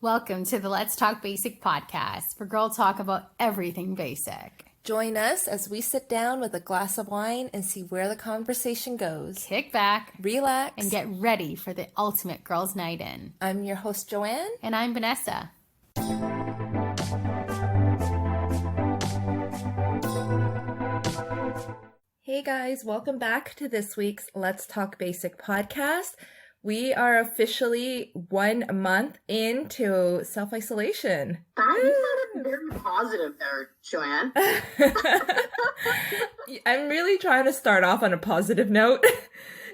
Welcome to the Let's Talk Basic podcast, where girls talk about everything basic. Join us as we sit down with a glass of wine and see where the conversation goes. Kick back, relax, and get ready for the ultimate girls' night in. I'm your host, Joanne. And I'm Vanessa. Hey guys, welcome back to this week's Let's Talk Basic podcast. We are officially 1 month into self-isolation. That sounded very positive there, Joanne. I'm really trying to start off on a positive note.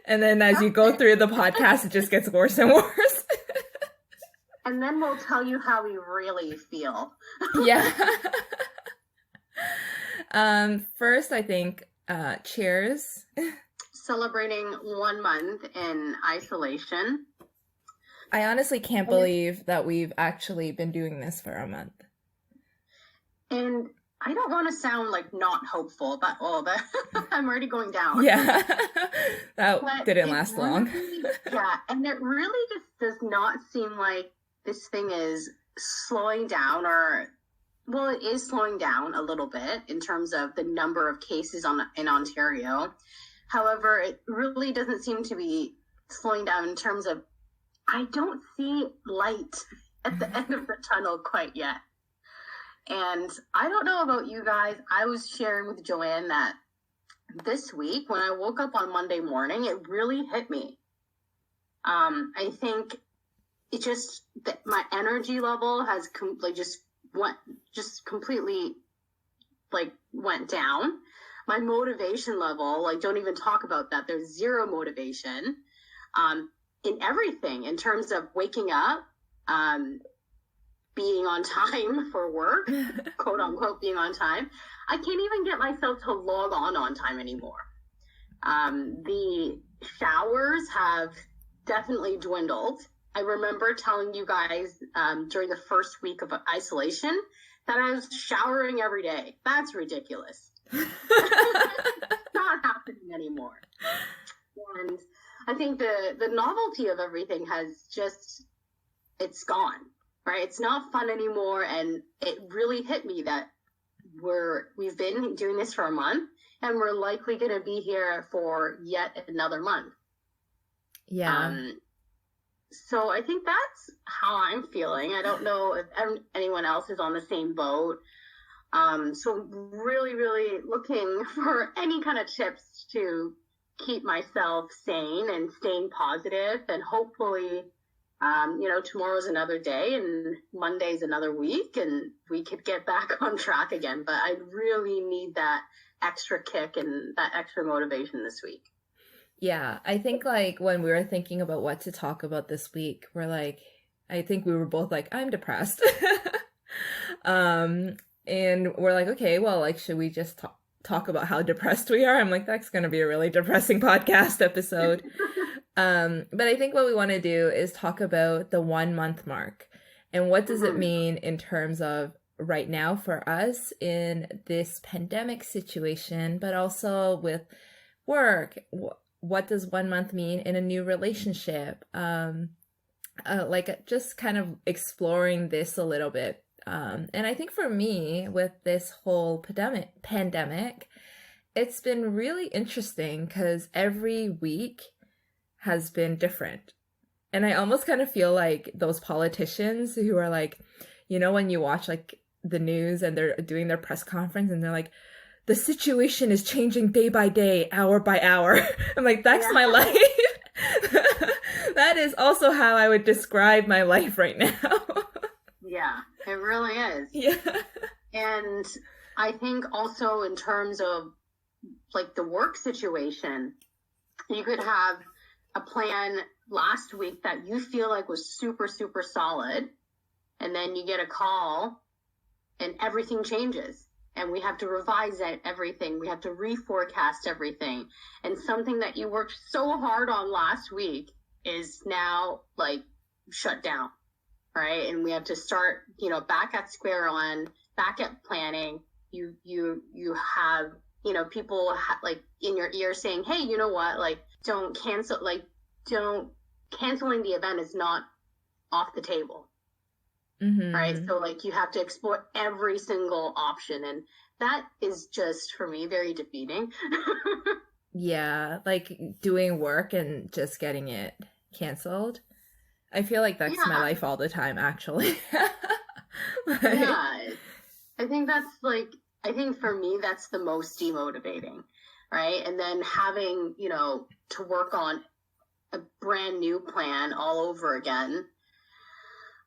And then as you go through the podcast, it just gets worse and worse. And then we'll tell you how we really feel. Yeah. First, I think, cheers. Celebrating 1 month in isolation. I honestly can't believe that we've actually been doing this for a month. And I don't want to sound like not hopeful, but I'm already going down. Yeah, that didn't last long. Yeah, and it really just does not seem like this thing is slowing down well, it is slowing down a little bit in terms of the number of cases in Ontario. However, it really doesn't seem to be slowing down in terms of, I don't see light at the end of the tunnel quite yet. And I don't know about you guys. I was sharing with Joanne that this week, when I woke up on Monday morning, it really hit me. I think it just, my energy level has completely went down. My motivation level, don't even talk about that. There's zero motivation in everything in terms of waking up, being on time for work, quote unquote, being on time. I can't even get myself to log on time anymore. The showers have definitely dwindled. I remember telling you guys during the first week of isolation that I was showering every day. That's ridiculous. Not happening anymore. And I think the novelty of everything has it's gone, right? It's not fun anymore. And it really hit me that we've been doing this for a month and we're likely going to be here for yet another month. Yeah. So I think that's how I'm feeling. I don't know if anyone else is on the same boat. So really, really looking for any kind of tips to keep myself sane and staying positive. And hopefully, tomorrow's another day and Monday's another week and we could get back on track again. But I really need that extra kick and that extra motivation this week. Yeah, I think when we were thinking about what to talk about this week, I think we were both I'm depressed. And we're okay, well, should we just talk about how depressed we are? I'm that's going to be a really depressing podcast episode. But I think what we want to do is talk about the 1 month mark and what does it mean in terms of right now for us in this pandemic situation, but also with work. What does 1 month mean in a new relationship? Just kind of exploring this a little bit. And I think for me, with this whole pandemic, it's been really interesting because every week has been different. And I almost kind of feel like those politicians who are when you watch the news and they're doing their press conference and they're the situation is changing day by day, hour by hour. I'm that's my life. That is also how I would describe my life right now. Yeah, it really is. Yeah. And I think also in terms of the work situation, you could have a plan last week that you feel was super, super solid. And then you get a call and everything changes. And we have to revise everything. We have to reforecast everything. And something that you worked so hard on last week is now shut down, right? And we have to start, back at square one, back at planning. You have, people in your ear saying, hey, you know what? Don't cancel, canceling the event is not off the table. right? Mm-hmm. So like you have to explore every single option, and that is just for me very defeating. Yeah, like doing work and just getting it canceled. I feel like that's my Yeah, life all the time, actually. Like, yeah. I think that's like, I think for me, that's the most demotivating, right? And then having, to work on a brand new plan all over again.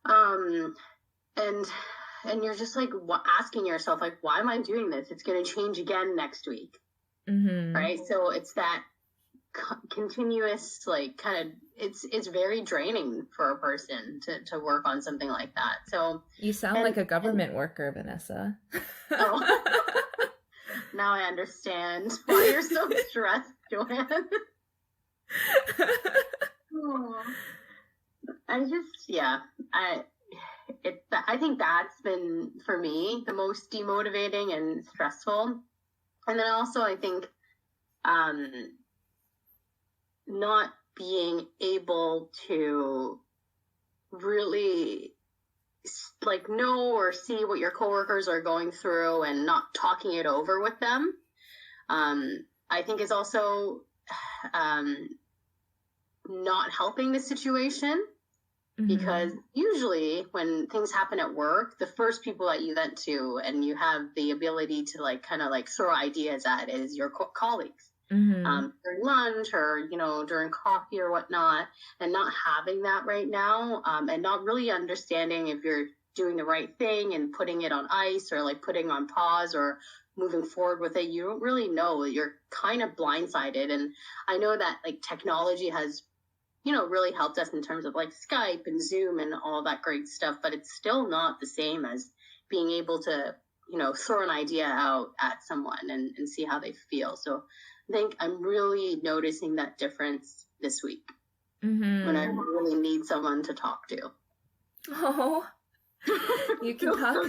Um, and, and you're just like asking yourself, like, why am I doing this? It's going to change again next week, mm-hmm. right? So it's that continuous, like, kind of, it's very draining for a person to work on something like that. So You sound like a government worker, Vanessa. oh, now I understand why you're so stressed, Joanne. Oh, I think that's been for me the most demotivating and stressful. And then also I think not being able to really like know or see what your coworkers are going through and not talking it over with them, I think is also not helping the situation. Because usually when things happen at work, the first people that you vent to and you have the ability to like kind of like throw ideas at is your colleagues. During lunch or, during coffee or whatnot, and not having that right now, and not really understanding if you're doing the right thing and putting it on ice or like putting on pause or moving forward with it. You don't really know. You're kind of blindsided. And I know that like technology has really helped us in terms of like Skype and Zoom and all that great stuff, but it's still not the same as being able to, throw an idea out at someone and see how they feel. So I think I'm really noticing that difference this week when I really need someone to talk to. Oh, you can talk.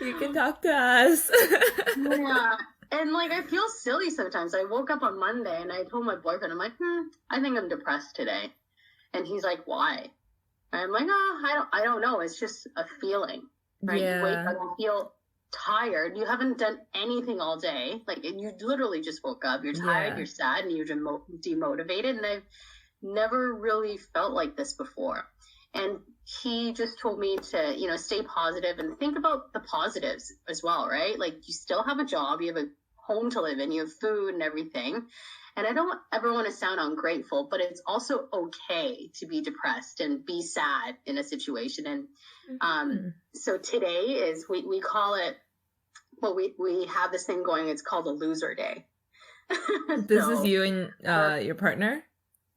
You can talk to us. Yeah. And like, I feel silly sometimes. I woke up on Monday and I told my boyfriend, I'm like, I think I'm depressed today. And he's like, why? And I'm like, I don't know. It's just a feeling, right? Yeah. You wake up and feel tired. You haven't done anything all day. Like, you literally just woke up. You're tired, You're sad, and you're demotivated. And I've never really felt like this before. And he just told me to, stay positive and think about the positives as well, right? Like, you still have a job, you have a home to live in, you have food and everything. And I don't ever want to sound ungrateful, but it's also okay to be depressed and be sad in a situation. And so today is, we call it, well, we have this thing going, it's called a loser day. This is you and your partner?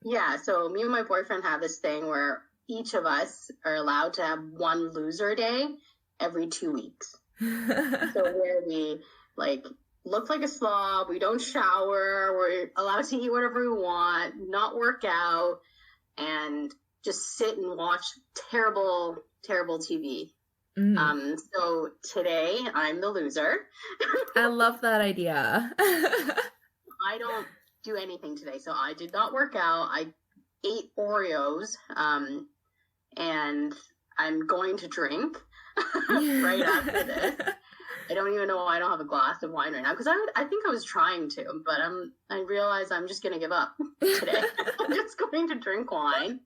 Yeah, so me and my boyfriend have this thing where each of us are allowed to have one loser day every 2 weeks. So where we like look like a slob, we don't shower, we're allowed to eat whatever we want, not work out, and just sit and watch terrible, terrible TV. So today I'm the loser. I love that idea. I don't do anything today. So I did not work out. I ate Oreos, and I'm going to drink right after this. I don't even know why I don't have a glass of wine right now, because I think I was trying to, but I realize I'm just going to give up today. I'm just going to drink wine,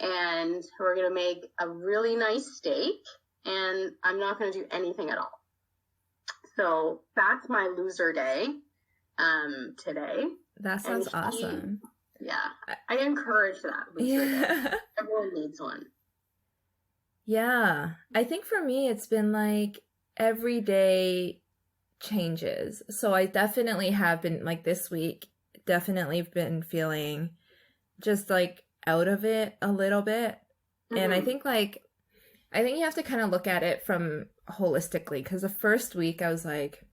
and we're going to make a really nice steak, and I'm not going to do anything at all. So that's my loser day today. That sounds awesome. Yeah, I encourage that. Yeah. Everyone needs one. Yeah, I think for me, it's been like every day changes. So I definitely have been like this week, definitely been feeling just like out of it a little bit. And I think you have to kind of look at it from holistically, because the first week I was like,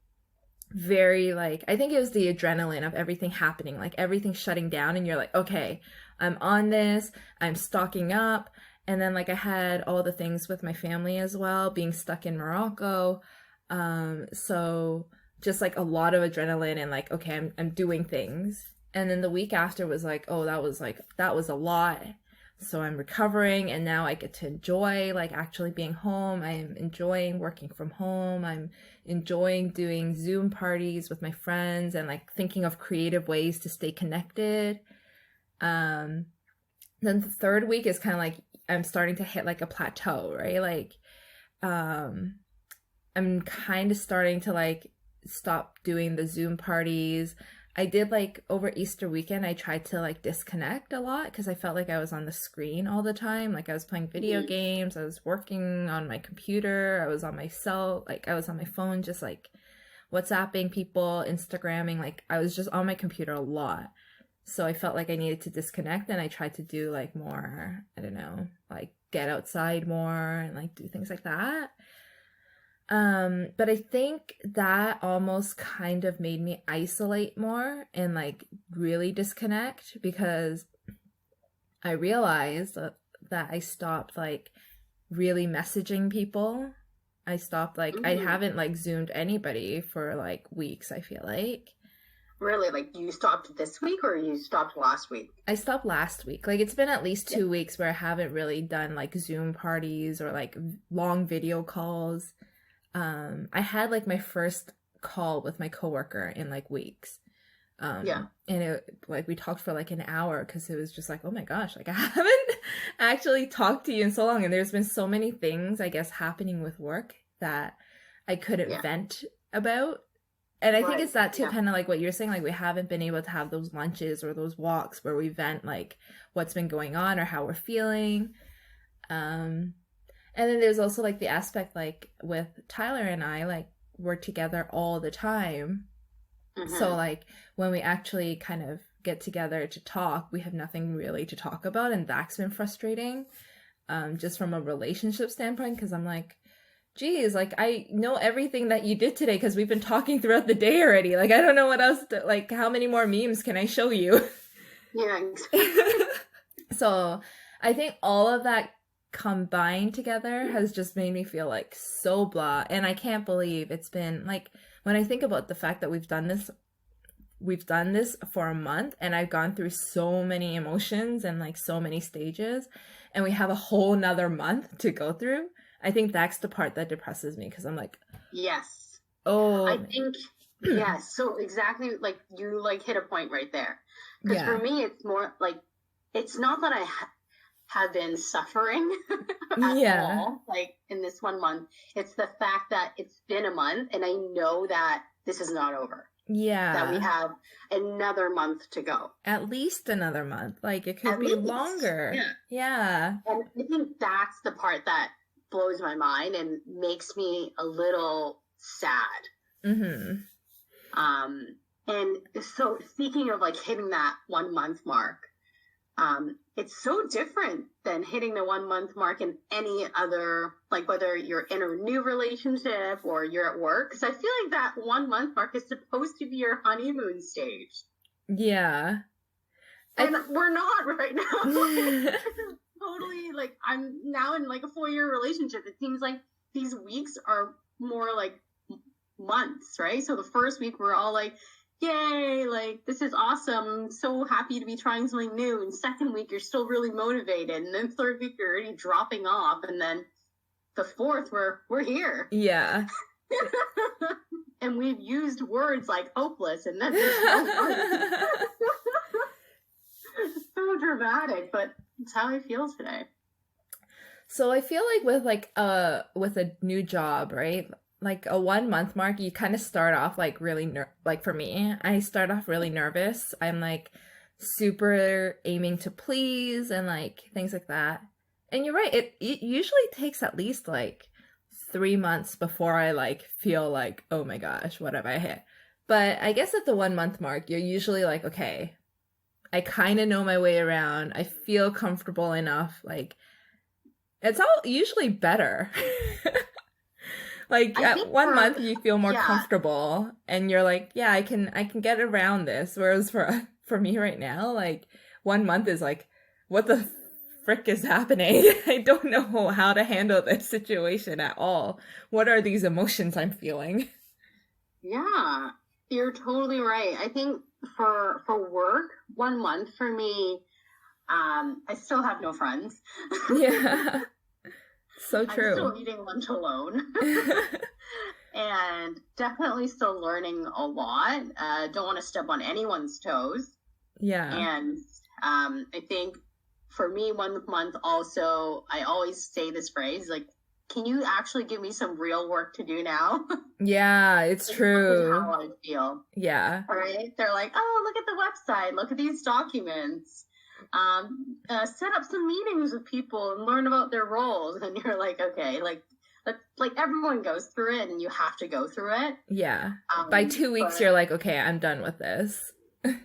very like, I think it was the adrenaline of everything happening, like everything shutting down, and you're like, okay, I'm on this, I'm stocking up. And then like I had all the things with my family as well, being stuck in Morocco, so just like a lot of adrenaline and like, okay, I'm doing things. And then the week after was like, oh, that was a lot. So I'm recovering, and now I get to enjoy like actually being home. I'm enjoying working from home. I'm enjoying doing Zoom parties with my friends and like thinking of creative ways to stay connected. Then the third week is kind of like I'm starting to hit like a plateau, right? Like I'm kind of starting to like stop doing the Zoom parties. I did like over Easter weekend, I tried to like disconnect a lot because I felt like I was on the screen all the time. Like I was playing video games, I was working on my computer, I was on my cell, like I was on my phone, just like WhatsApping people, Instagramming, like I was just on my computer a lot. So I felt like I needed to disconnect, and I tried to do like more, I don't know, like get outside more and like do things like that. But I think that almost kind of made me isolate more and like really disconnect, because I realized that I stopped like really messaging people. I stopped like, I haven't like Zoomed anybody for like weeks, I feel like. Really? Like you stopped this week or you stopped last week? I stopped last week. Like it's been at least 2 weeks where I haven't really done like Zoom parties or like long video calls. I had like my first call with my coworker in like weeks. And it like we talked for like an hour because it was just like, oh my gosh, like I haven't actually talked to you in so long, and there's been so many things I guess happening with work that I couldn't vent about. And I think it's that too, kind of like what you're saying, like we haven't been able to have those lunches or those walks where we vent like what's been going on or how we're feeling. And then there's also like the aspect like with Tyler and I, like we're together all the time. So like when we actually kind of get together to talk, we have nothing really to talk about, and that's been frustrating, just from a relationship standpoint, because I'm like, geez, like I know everything that you did today because we've been talking throughout the day already. Like I don't know what else to, like how many more memes can I show you? Yeah. So I think all of that combined together has just made me feel like so blah. And I can't believe it's been like, when I think about the fact that we've done this for a month, and I've gone through so many emotions and like so many stages, and we have a whole nother month to go through. I think that's the part that depresses me, because I'm like, yes. Oh, I think, yes. So exactly, like you like hit a point right there. Because for me, it's more like, it's not that I have been suffering at all, like in this 1 month. It's the fact that it's been a month, and I know that this is not over. Yeah. That we have another month to go. At least another month. Like it could be longer. Yeah. And I think that's the part that blows my mind and makes me a little sad. And so speaking of like hitting that 1 month mark, it's so different than hitting the 1 month mark in any other, like whether you're in a new relationship or you're at work. Because I feel like that 1 month mark is supposed to be your honeymoon stage. Yeah. And we're not right now. Totally, like I'm now in like a 4-year relationship. It seems like these weeks are more like months, right? So the first week we're all like, yay, like this is awesome, I'm so happy to be trying something new. And second week you're still really motivated, and then third week you're already dropping off, and then the fourth we're here. Yeah. And we've used words like hopeless, and then there's no words. It's so dramatic, but it's how I feel today. So I feel like with a new job, right? Like a 1 month mark, you kind of start off like really like for me, I start off really nervous. I'm like super aiming to please and like things like that. And you're right, it usually takes at least like 3 months before I like feel like, oh my gosh, what have I hit? But I guess at the 1 month mark, you're usually like, okay, I kind of know my way around. I feel comfortable enough. Like it's all usually better. Like at 1 month you feel more comfortable, and you're like, yeah, I can get around this. Whereas for me right now, like 1 month is like, what the frick is happening? I don't know how to handle this situation at all. What are these emotions I'm feeling? Yeah, you're totally right. I think for work, 1 month for me, I still have no friends. Yeah. So I'm still true. eating lunch alone. And definitely still learning a lot. Don't want to step on anyone's toes. Yeah. And I think for me, 1 month also, I always say this phrase, like, can you actually give me some real work to do now? Yeah, it's That's really how true. I feel. Yeah. All right. They're like, oh, look at the website. Look at these documents. Set up some meetings with people and learn about their roles. And you're like, okay, like everyone goes through it and you have to go through it. Yeah. By 2 weeks, But you're like, okay, I'm done with this.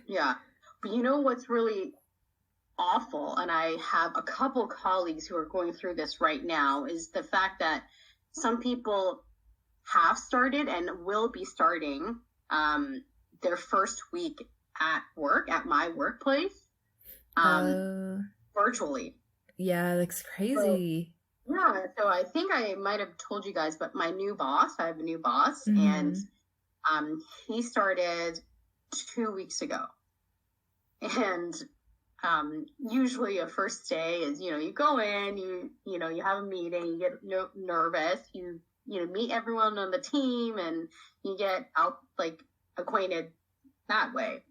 yeah. But you know what's really awful, and I have a couple colleagues who are going through this right now, is the fact that some people have started and will be starting their first week at work, at my workplace, virtually. Yeah, that's crazy. So, yeah, so I think I might have told you guys, but my new boss, I have a new boss, Mhm. and he started 2 weeks ago. And usually a first day is, you go in, you have a meeting, you get nervous, you meet everyone on the team, and you get out like acquainted that way.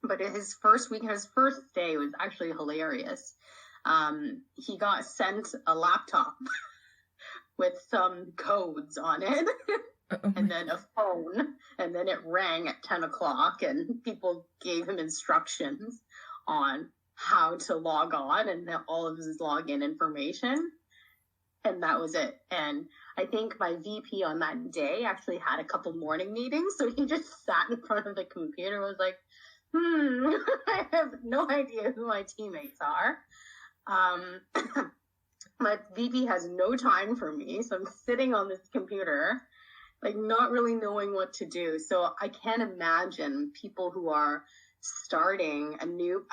But his first week, his first day was actually hilarious. He got sent a laptop with some codes on it. And then a phone, and then it rang at 10 o'clock, and people gave him instructions on how to log on and all of his login information. And that was it. And I think my VP on that day actually had a couple morning meetings. So he just sat in front of the computer and was like, I have no idea who my teammates are. My VP has no time for me. So I'm sitting on this computer, like not really knowing what to do. So I can't imagine people who are starting a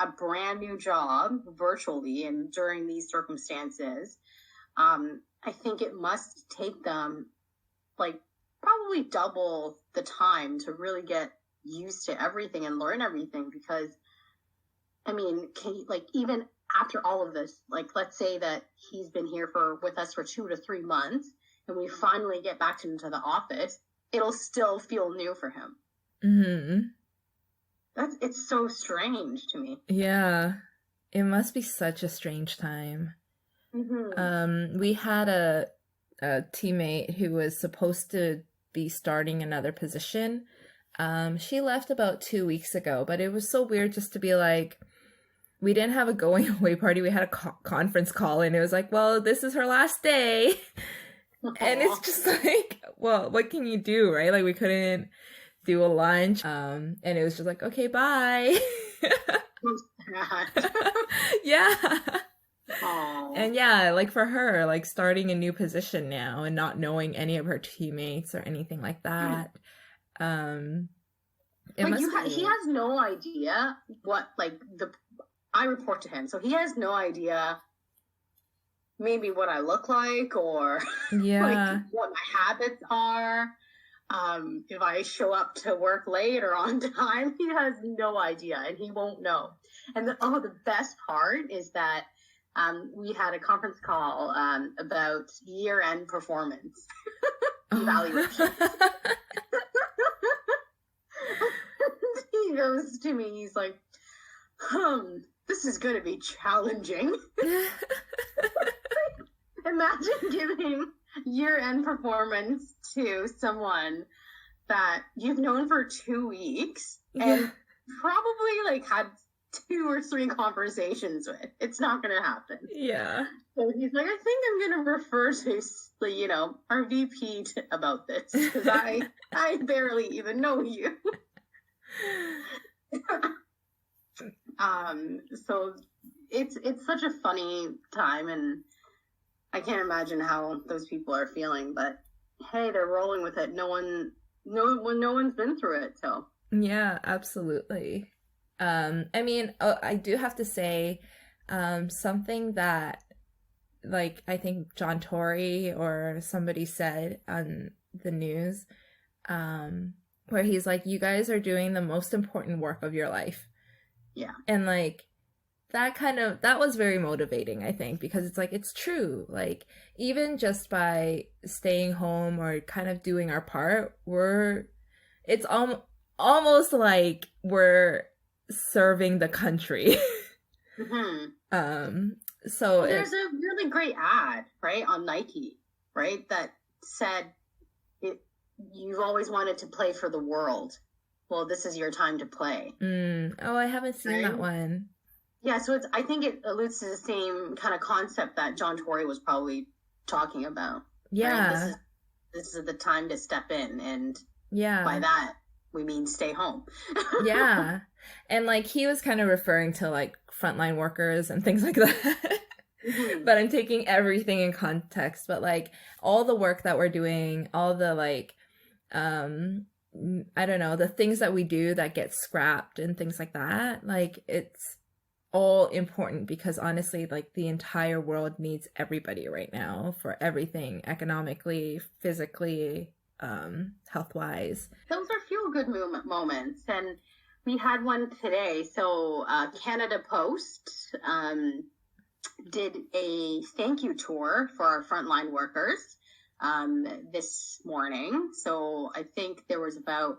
brand new job virtually and during these circumstances. I think it must take them like probably double the time to really get used to everything and learn everything, because I mean, even after all of this, like let's say that he's been here with us for 2 to 3 months, and we finally get back into the office, it'll still feel new for him. It's so strange to me. Yeah, it must be such a strange time. We had a teammate who was supposed to be starting another position. She left about 2 weeks ago, but it was so weird just to be like, we didn't have a going away party. We had a conference call, and it was like, well, this is her last day. And it's just like, well, what can you do, right? Like, we couldn't do a lunch. And it was just like, okay, bye. Yeah. Aww. And yeah, like for her, like starting a new position now and not knowing any of her teammates or anything like that. He has no idea what, like, I report to him, so he has no idea maybe what I look like or like what my habits are. If I show up to work late or on time, he has no idea, and he won't know. And the best part is that we had a conference call about year-end performance evaluation. He goes to me, he's like, this is going to be challenging. Imagine giving year-end performance to someone that you've known for 2 weeks and probably like had 2 or 3 conversations with. It's not going to happen. Yeah. So he's like, I think I'm going to refer to, our VP about this, because I barely even know you. So it's such a funny time, and I can't imagine how those people are feeling, but hey, they're rolling with it. No one's been through it, so. Yeah, absolutely. I mean, I do have to say, something that, like, I think John Tory or somebody said on the news, where he's like, you guys are doing the most important work of your life. Yeah. And like, that was very motivating, I think, because it's like, it's true. Like, even just by staying home or kind of doing our part, it's almost like we're serving the country. So well, there's a really great ad, right, on Nike, right, that said, you've always wanted to play for the world. Well, this is your time to play. Oh, I haven't seen that one. Yeah, so I think it alludes to the same kind of concept that John Tory was probably talking about. Yeah. Right? This is the time to step in, and by that we mean stay home. Yeah. And like, he was kind of referring to like frontline workers and things like that. But I'm taking everything in context. But like, all the work that we're doing, all the like, I don't know, the things that we do that get scrapped and things like that, like, it's all important, because honestly, like, the entire world needs everybody right now for everything, economically, physically, health-wise. Those are feel-good moments, and we had one today. So Canada Post did a thank you tour for our frontline workers this morning. So I think there was about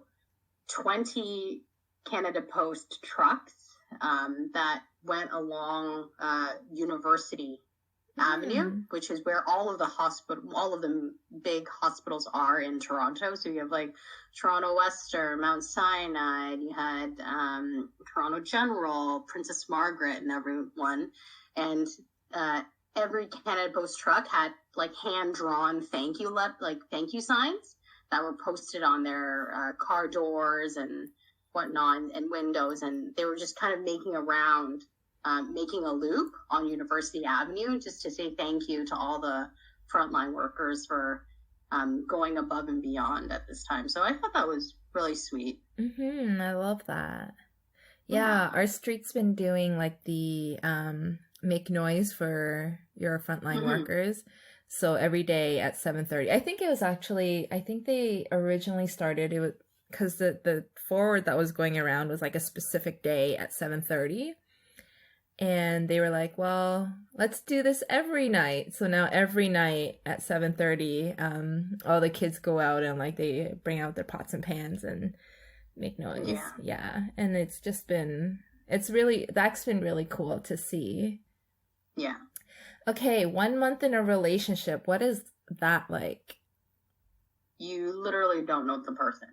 20 Canada Post trucks that went along University Avenue, which is where all of the big hospitals are in Toronto. So you have like Toronto Western, Mount Sinai, you had Toronto General, Princess Margaret, and everyone. And every Canada Post truck had like hand-drawn thank you signs that were posted on their car doors and whatnot, and windows, and they were just kind of making a loop on University Avenue just to say thank you to all the frontline workers for going above and beyond at this time. So I thought that was really sweet. I love that. Yeah, our street's been doing like the make noise for your frontline workers. So every day at 7:30, I think they originally started it because the forward that was going around was like a specific day at 7:30. And they were like, well, let's do this every night. So now every night at 7:30, all the kids go out and like they bring out their pots and pans and make noise. Yeah. And that's been really cool to see. Yeah. Okay, 1 month in a relationship. What is that like? You literally don't know the person.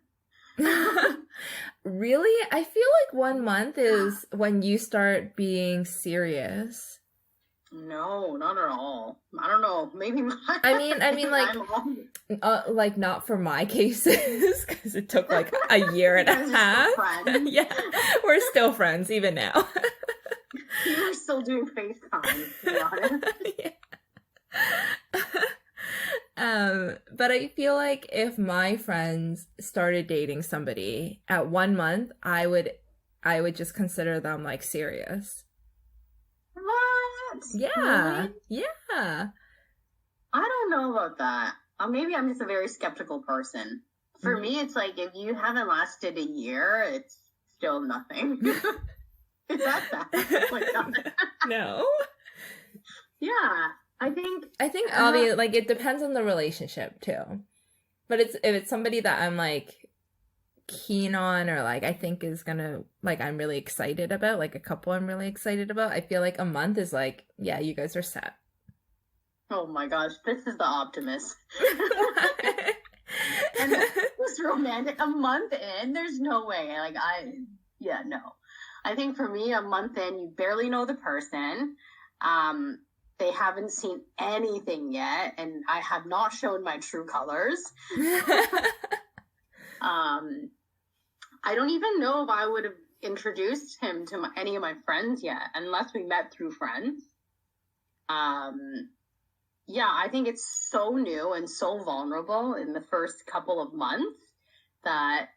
Really? I feel like 1 month is when you start being serious. No, not at all. I don't know. Maybe I mean, like not for my cases, because it took like a year and a half. Yeah, we're still friends even now. You were still doing FaceTime, to be honest. But I feel like if my friends started dating somebody at 1 month, I would just consider them like serious. What? Yeah. Really? Yeah. I don't know about that. Maybe I'm just a very skeptical person. For me, it's like if you haven't lasted a year, it's still nothing. Is that bad? Oh my God. No. Yeah. I think obviously, like, it depends on the relationship too. But if it's somebody that I'm like keen on, or like I think is gonna, like, I'm really excited about, like a couple I'm really excited about, I feel like a month is like, yeah, you guys are set. Oh my gosh, this is the optimist. And this romantic, a month in, there's no way. Like no. I think for me, a month in, you barely know the person. They haven't seen anything yet, and I have not shown my true colors. I don't even know if I would have introduced him to any of my friends yet, unless we met through friends. Yeah, I think it's so new and so vulnerable in the first couple of months that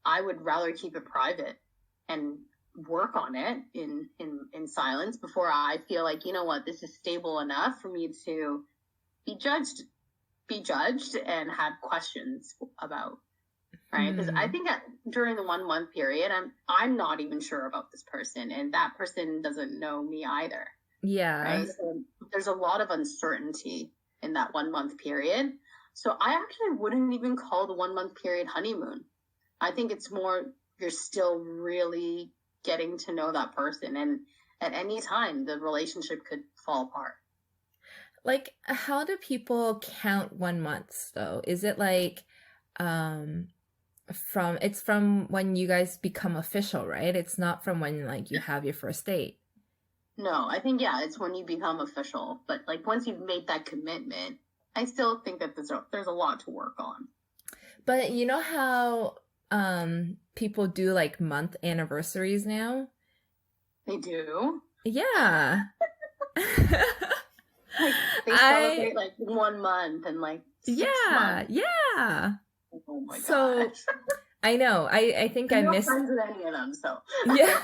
I would rather keep it private and work on it in silence before I feel like, you know what, this is stable enough for me to be judged and have questions about. right? Because I think during the 1 month period, I'm not even sure about this person, and that person doesn't know me either. Yeah. Right. So there's a lot of uncertainty in that 1 month period. So I actually wouldn't even call the 1 month period honeymoon. I think it's more you're still really getting to know that person, and at any time the relationship could fall apart. Like, how do people count 1 month though? Is it like from when you guys become official, right? It's not from when like you have your first date. No, I think, yeah, it's when you become official. But like once you've made that commitment, I still think that there's a lot to work on. But you know how people do like month anniversaries now? They do? Yeah. Like they celebrate like 1 month and like 6 months. Yeah. Oh my So gosh. I know. I think I I'm not missed. friends with any of them, so. Yeah.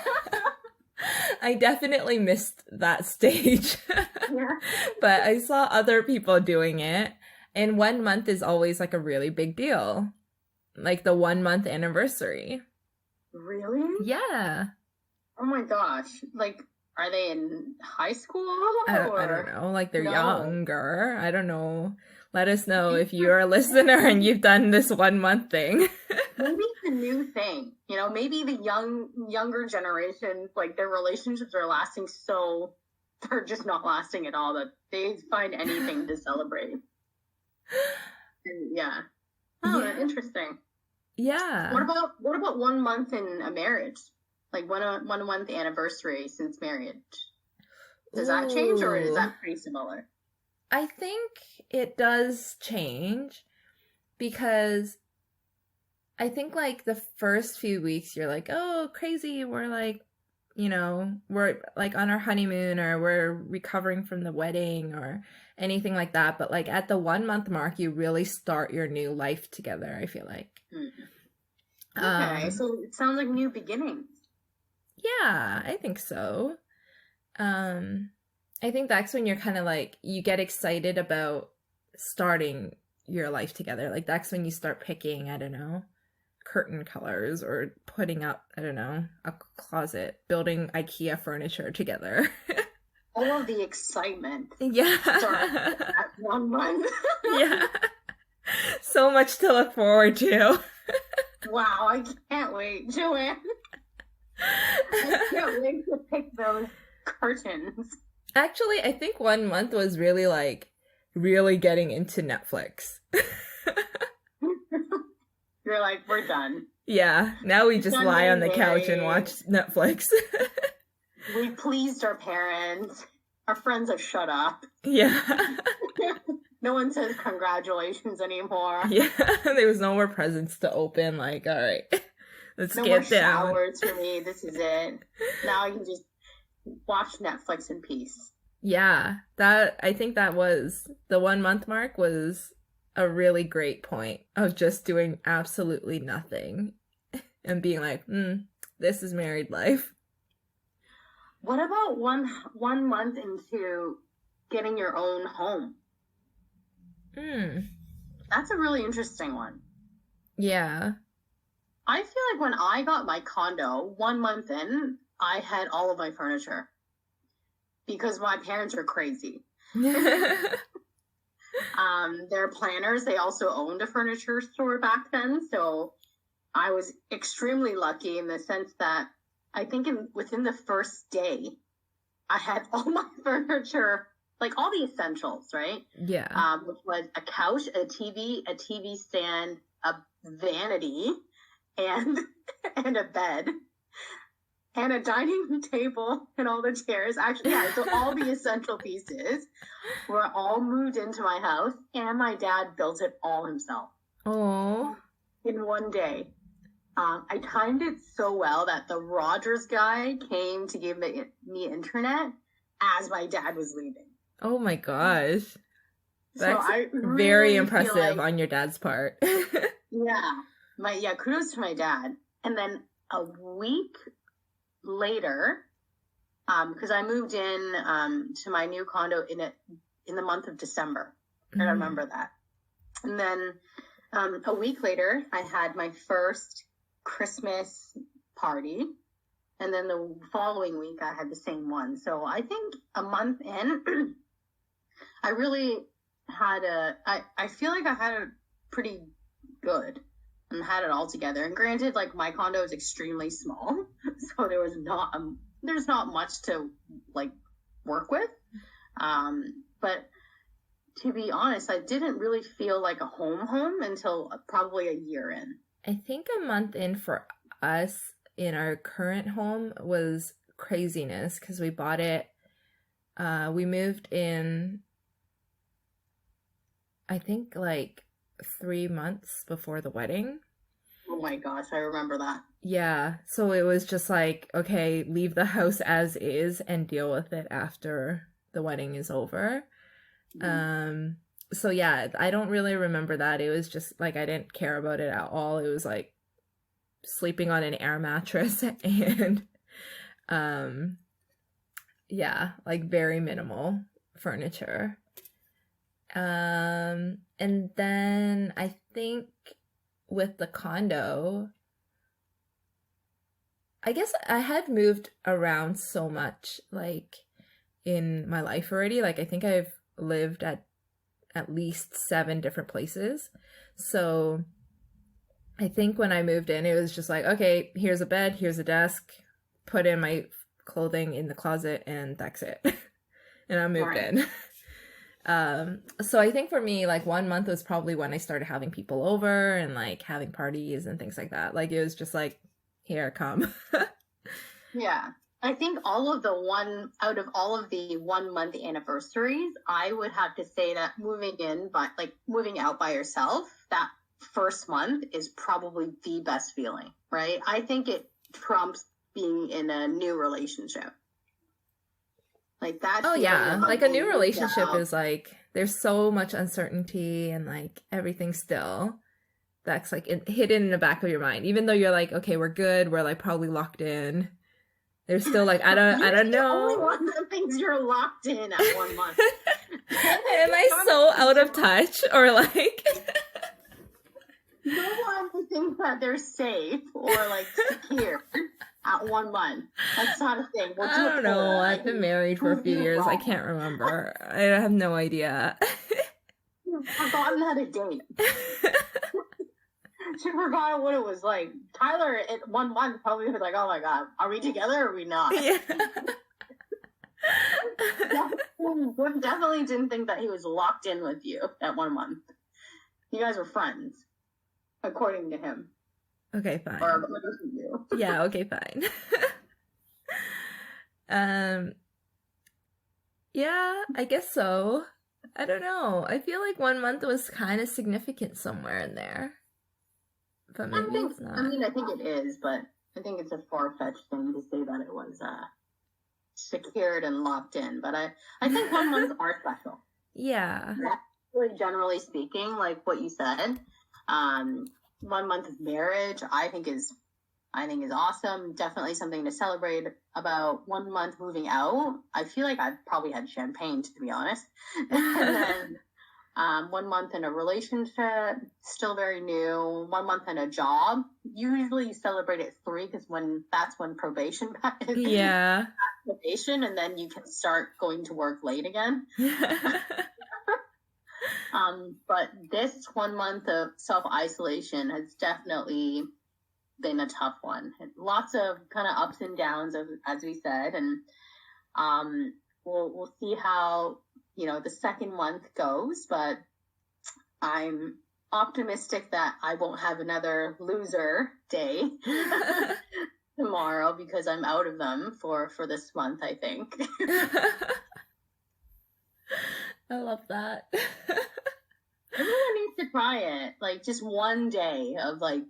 I definitely missed that stage. Yeah. But I saw other people doing it, and 1 month is always like a really big deal. Like the 1 month anniversary. Really? Yeah. Oh my gosh. Like, are they in high school? I don't know. Like they're No. younger. I don't know. Let us know if you're a listener and you've done this 1 month thing. Maybe it's a new thing. You know, maybe the younger generation, like their relationships are lasting so they're just not lasting at all that they find anything to celebrate. And yeah. Oh, Yeah. interesting. Yeah. What about 1 month in a marriage? Like 1 month anniversary since marriage. Does that change, or is that pretty similar? I think it does change because I think like the first few weeks you're like, oh, crazy. We're like, you know, we're like on our honeymoon or we're recovering from the wedding or anything like that. But like at the 1 month mark, you really start your new life together, I feel like. Okay, so it sounds like new beginnings. Yeah, I think so. I think that's when you're kind of like, you get excited about starting your life together. Like that's when you start picking, I don't know, curtain colors or putting up, I don't know, a closet, building IKEA furniture together. All of the excitement. Yeah. Starts at 1 month. Yeah. So much to look forward to. Wow, I can't wait, Joanne. I can't wait to pick those curtains. Actually, I think 1 month was really like, really getting into Netflix. You're like, we're done. Yeah, now we just lie on the couch and watch Netflix. We pleased our parents. Our friends have shut up. Yeah. No one says congratulations anymore. Yeah, there was no more presents to open. Like, all right, let's No get more down. showers for me. This is it. Now I can just watch Netflix in peace. Yeah, I think that was the 1 month mark was a really great point of just doing absolutely nothing and being like, this is married life. What about one month into getting your own home? That's a really interesting one. Yeah. I feel like when I got my condo, 1 month in, I had all of my furniture because my parents are crazy. They're planners. They also owned a furniture store back then. So I was extremely lucky in the sense that I think within the first day, I had all my furniture, like all the essentials, right? Yeah. Which was a couch, a TV stand, a vanity, and a bed, and a dining table, and all the chairs. Actually, yeah, so all the essential pieces were all moved into my house, and my dad built it all himself. Oh. In 1 day. I timed it so well that the Rogers guy came to give me internet as my dad was leaving. Oh my gosh. That's so I really very impressive feel like, on your dad's part. Yeah, kudos to my dad. And then a week later, because I moved in to my new condo in the month of December. I remember that. And then A week later, I had my first Christmas party. And then the following week, I had the same one. So I think a month in, I really had I feel like I had it pretty good and had it all together. And granted, like my condo is extremely small, so there's not much to like work with. But to be honest, I didn't really feel like a home until probably a year in. I think a month in for us in our current home was craziness because we bought it. We moved in, I think, like 3 months before the wedding. Oh my gosh, I remember that. Yeah, so it was just like, okay, leave the house as is and deal with it after the wedding is over. So yeah, I don't really remember that. It was just like I didn't care about it at all. It was like sleeping on an air mattress and yeah, like very minimal furniture. And then I think with the condo, I guess I had moved around so much like in my life already. Like I think I've lived at least 7 different places. So I think when I moved in, it was just like, okay, here's a bed, here's a desk, put in my clothing in the closet, and that's it. And I moved in. So I think for me, like 1 month was probably when I started having people over and like having parties and things like that. Like it was just like, here, come. Yeah. I think out of all of the 1 month anniversaries, I would have to say that moving out by yourself, that first month is probably the best feeling, right? I think it trumps being in a new relationship. Like that. Oh yeah, like a new relationship is like there's so much uncertainty and like everything still that's like hidden in the back of your mind. Even though you're like, okay, we're good, we're like probably locked in. There's still like I don't know. The only one that thinks you're locked in at 1 month. Am I so out of touch or like? No one thinks that they're safe or like secure at 1 month. That's not a thing. I don't know. I've been married for a few years. I can't remember. I have no idea. You've forgotten how to date. She forgot what it was like. Tyler at 1 month probably was like, oh my God, are we together or are we not? Yeah. Definitely didn't think that he was locked in with you at 1 month. You guys were friends, according to him. Okay, fine. Or according to you. Yeah, okay, fine. Yeah, I guess so. I don't know. I feel like 1 month was kind of significant somewhere in there. But maybe it's not. I think it is, but I think it's a far-fetched thing to say that it was secured and locked in. But I think 1 months are special. Yeah. Really, generally speaking, like what you said, 1 month of marriage, I think is awesome. Definitely something to celebrate. About 1 month moving out, I feel like I've probably had champagne, to be honest. And then 1 month in a relationship, still very new. 1 month in a job, usually you celebrate at 3 because that's when probation is. Yeah. Probation, and then you can start going to work late again. But this 1 month of self-isolation has definitely been a tough one. Lots of kind of ups and downs, as we said, and we'll see how the second month goes. But I'm optimistic that I won't have another loser day tomorrow because I'm out of them for this month, I think. I love that. Everyone needs to try it. Like just one day of like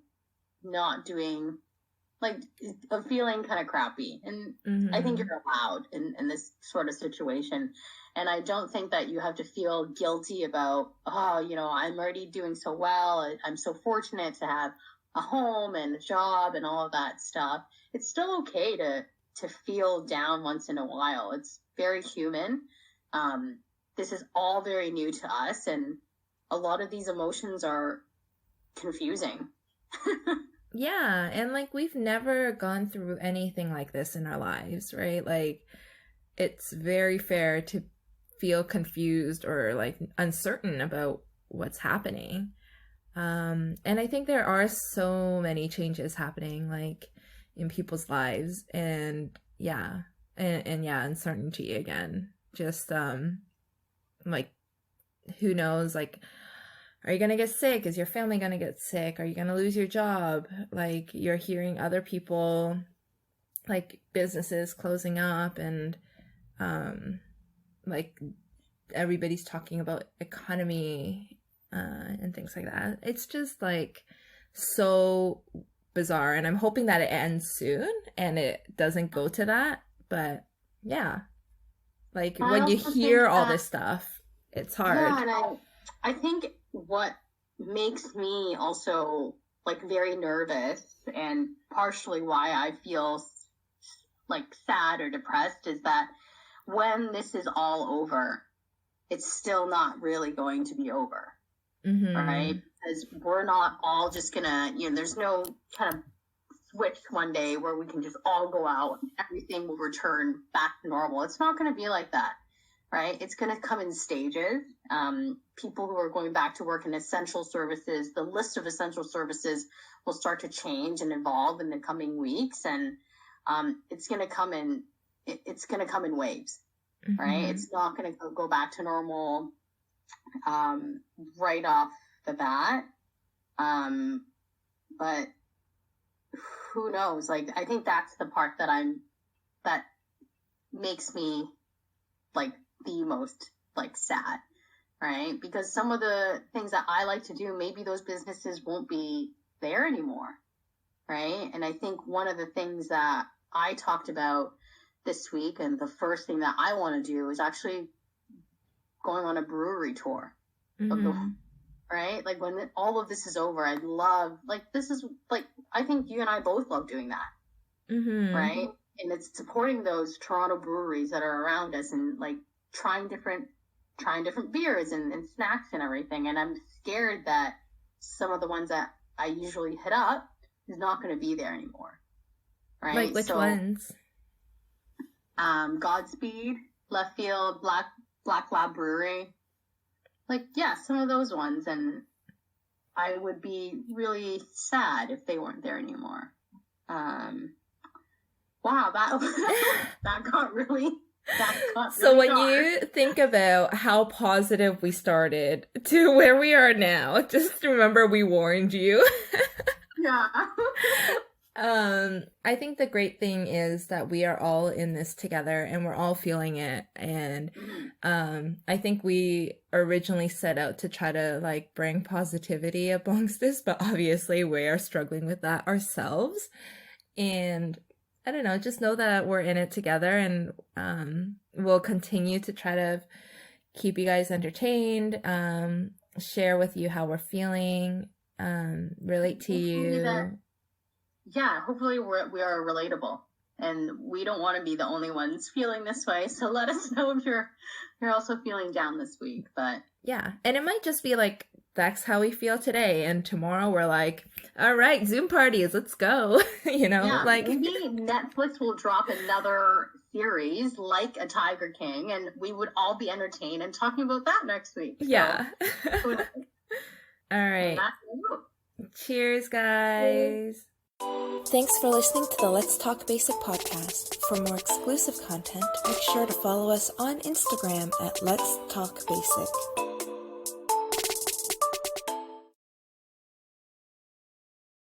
not doing, like of feeling kind of crappy. And I think you're allowed in this sort of situation. And I don't think that you have to feel guilty about, I'm already doing so well. I'm so fortunate to have a home and a job and all of that stuff. It's still okay to feel down once in a while. It's very human. This is all very new to us, and a lot of these emotions are confusing. Yeah, and like we've never gone through anything like this in our lives, right? Like it's very fair to feel confused or like uncertain about what's happening. And I think there are so many changes happening like in people's lives, and yeah, and yeah, uncertainty again. Just like who knows, like are you going to get sick? Is your family going to get sick? Are you going to lose your job? Like you're hearing other people, like businesses closing up, and like everybody's talking about economy and things like that. It's just like so bizarre, and I'm hoping that it ends soon and it doesn't go to that. But yeah, like when you hear all this stuff, it's hard. Yeah, and I think what makes me also like very nervous, and partially why I feel like sad or depressed, is that when this is all over, it's still not really going to be over, right? Because we're not all just gonna, there's no kind of switch one day where we can just all go out and everything will return back to normal. It's not going to be like that, right? It's going to come in stages. People who are going back to work in essential services, the list of essential services will start to change and evolve in the coming weeks, and it's going to come in waves, right? It's not going to go back to normal right off the bat, but who knows? Like, I think that's the part that makes me like the most like sad, right? Because some of the things that I like to do, maybe those businesses won't be there anymore, right? And I think one of the things that I talked about this week, and the first thing that I want to do, is actually going on a brewery tour of the, right? Like when all of this is over, I'd love, like, this is like, I think you and I both love doing that, right? And it's supporting those Toronto breweries that are around us, and like trying different beers and snacks and everything. And I'm scared that some of the ones that I usually hit up is not going to be there anymore, right? Like which ones? Godspeed, Left Field, Black Lab Brewery. Like, yeah, some of those ones. And I would be really sad if they weren't there anymore. Wow, that got really... So when you think about how positive we started to where we are now, just remember we warned you. Yeah. I think the great thing is that we are all in this together and we're all feeling it. And I think we originally set out to try to like bring positivity amongst this, but obviously we are struggling with that ourselves. And I don't know, just know that we're in it together, and we'll continue to try to keep you guys entertained, share with you how we're feeling, relate to you. Hopefully we are relatable, and we don't want to be the only ones feeling this way. So let us know if you're also feeling down this week. But yeah, and it might just be like, that's how we feel today, and tomorrow we're like, all right, Zoom parties, let's go. Like maybe Netflix will drop another series like a Tiger King, and we would all be entertained and talking about that next week. Yeah. So, all right. Cheers, guys. Thanks for listening to the Let's Talk Basic podcast. For more exclusive content, make sure to follow us on Instagram at Let's Talk Basic.